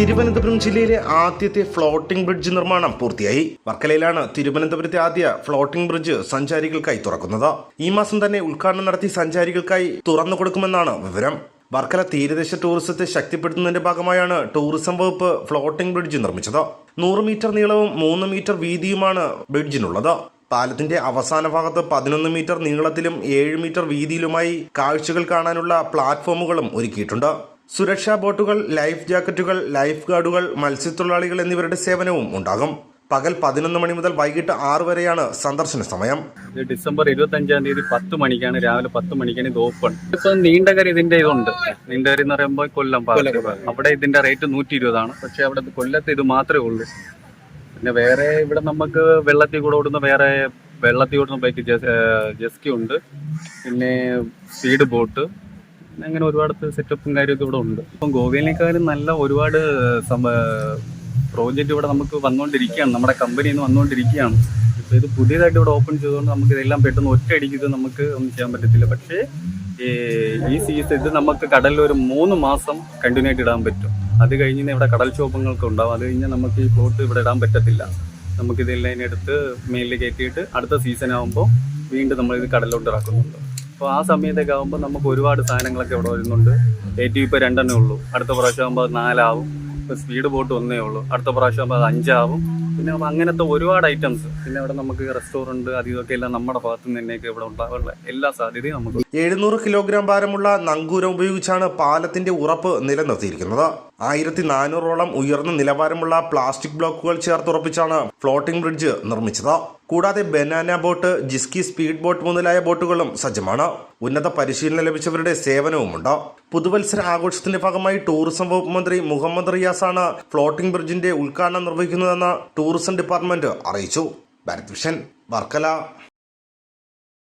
തിരുവനന്തപുരം ജില്ലയിലെ ആദ്യത്തെ floating bridge നിർമ്മാണം പൂർത്തിയായി. വർക്കലയിലാണ് തിരുവനന്തപുരത്തെ ആദ്യ ഫ്ലോട്ടിംഗ് ബ്രിഡ്ജ് സഞ്ചാരികൾക്കായി തുറക്കുന്നത്. ഈ മാസം തന്നെ ഉദ്ഘാടനം നടത്തി സഞ്ചാരികൾക്കായി തുറന്നു കൊടുക്കുമെന്നാണ് വിവരം. വർക്കല തീരദേശ ടൂറിസത്തെ ശക്തിപ്പെടുത്തുന്നതിന്റെ ഭാഗമായാണ് ടൂറിസം വകുപ്പ് ഫ്ലോട്ടിംഗ് ബ്രിഡ്ജ് നിർമ്മിച്ചത്. 100 മീറ്റർ നീളവും 3 മീറ്റർ വീതിയുമാണ് ബ്രിഡ്ജിനുള്ളത്. പാലത്തിന്റെ അവസാന ഭാഗത്ത് 11 മീറ്റർ നീളത്തിലും 7 മീറ്റർ വീതിയിലുമായി കാഴ്ചകൾ കാണാനുള്ള പ്ലാറ്റ്ഫോമുകളും ഒരുക്കിയിട്ടുണ്ട്. സുരക്ഷാ ബോട്ടുകൾ, ലൈഫ് ജാക്കറ്റുകൾ, ലൈഫ് ഗാർഡുകൾ, മത്സ്യത്തൊഴിലാളികൾ എന്നിവരുടെ സേവനവും ഉണ്ടാകും. പകൽ 11 മണി മുതൽ വൈകിട്ട് 6 വരെയാണ് സന്ദർശന സമയം. ഡിസംബർ 25-ാം തീയതി 10 മണിക്കാണ്, രാവിലെ 10 മണിക്കാണ് ഇത് ഓപ്പൺ. ഇപ്പൊ നീണ്ടകര ഇതിന്റെ ഇതുണ്ട്. നീണ്ടകര എന്ന് പറയുമ്പോൾ കൊല്ലം അവിടെ ഇതിന്റെ റേറ്റ് 120 പക്ഷെ അവിടെ കൊല്ലത്ത് ഇത് മാത്രമേ ഉള്ളൂ. പിന്നെ വേറെ ഇവിടെ നമുക്ക് വെള്ളത്തിൽ കൂടെ ഓടുന്ന ബൈക്ക് ജെസ്കി ഉണ്ട്, പിന്നെ സ്പീഡ് ബോട്ട്, അങ്ങനെ ഒരുപാട് സെറ്റപ്പും കാര്യമൊക്കെ ഇവിടെ ഉണ്ട്. ഇപ്പം ഗോവയിലേക്കാളും നല്ല ഒരുപാട് പ്രോജക്റ്റ് ഇവിടെ നമുക്ക് വന്നുകൊണ്ടിരിക്കുകയാണ്, നമ്മുടെ കമ്പനിയിൽ നിന്ന് വന്നുകൊണ്ടിരിക്കുകയാണ്. ഇപ്പോൾ ഇത് പുതിയതായിട്ട് ഇവിടെ ഓപ്പൺ ചെയ്തുകൊണ്ട് നമുക്ക് ഇതെല്ലാം പെട്ടെന്ന് ഒറ്റയടിക്ക് ഇത് നമുക്ക് ഒന്നും ചെയ്യാൻ പറ്റത്തില്ല. പക്ഷേ ഈ സീസൺ ഇത് നമുക്ക് കടലിൽ ഒരു 3 മാസം കണ്ടിന്യൂ ആയിട്ട് ഇടാൻ പറ്റും. അത് കഴിഞ്ഞ് ഇവിടെ കടൽക്ഷോഭങ്ങളൊക്കെ ഉണ്ടാവും. അത് കഴിഞ്ഞാൽ നമുക്ക് ഈ ഫ്ലോട്ട് ഇവിടെ ഇടാൻ പറ്റത്തില്ല. നമുക്കിതെല്ലാം എടുത്ത് മേലിൽ കയറ്റിയിട്ട് അടുത്ത സീസൺ ആകുമ്പോൾ വീണ്ടും നമ്മളിത് കടലിലോട്ട് ഇറക്കുന്നുണ്ട്. അപ്പോൾ ആ സമയത്തൊക്കെ ആകുമ്പോൾ നമുക്ക് ഒരുപാട് സാധനങ്ങളൊക്കെ ഇവിടെ വരുന്നുണ്ട്. ATV ഇപ്പോൾ 2 ഉള്ളൂ, അടുത്ത പ്രാവശ്യം ആകുമ്പോൾ അത് 4 ആവും. ഇപ്പോൾ സ്പീഡ് ബോട്ട് 1 ഉള്ളൂ, അടുത്ത പ്രാവശ്യം ആകുമ്പോൾ അത് 5 ആവും. പിന്നെ അങ്ങനത്തെ ഒരുപാട് ഐറ്റംസ്. പിന്നെ ഇവിടെ നമുക്ക് റെസ്റ്റോറൻറ്റ് അത് ഇതൊക്കെ എല്ലാം നമ്മുടെ ഭാഗത്തു നിന്ന് തന്നെയൊക്കെ ഇവിടെ ഉണ്ടാകാനുള്ള എല്ലാ സാധ്യതയും നമുക്ക്. 700 കിലോഗ്രാം ഭാരമുള്ള നങ്കൂരം ഉപയോഗിച്ചാണ് പാലത്തിന്റെ ഉറപ്പ് നിലനിർത്തിയിരിക്കുന്നത്. 1400ഓളം ഉയർന്ന നിലവാരമുള്ള പ്ലാസ്റ്റിക് ബ്ലോക്കുകൾ ചേർത്തുറപ്പിച്ചാണ് ഫ്ലോട്ടിംഗ് ബ്രിഡ്ജ് നിർമ്മിച്ചത്. കൂടാതെ ബനാന ബോട്ട്, ജിസ്കി, സ്പീഡ് ബോട്ട് മുതലായ ബോട്ടുകളും സജ്ജമാണ്. ഉന്നത പരിശീലനം ലഭിച്ചവരുടെ സേവനവുമുണ്ട്. പുതുവത്സര ആഘോഷത്തിന്റെ ഭാഗമായി ടൂറിസം വകുപ്പ് മന്ത്രി മുഹമ്മദ് റിയാസാണ് ഫ്ലോട്ടിംഗ് ബ്രിഡ്ജിന്റെ ഉദ്ഘാടനം നിർവഹിക്കുന്നതെന്ന് ടൂറിസം ഡിപ്പാർട്ട്മെന്റ് അറിയിച്ചു. ഭാരത് വിഷൻ, വർക്കല.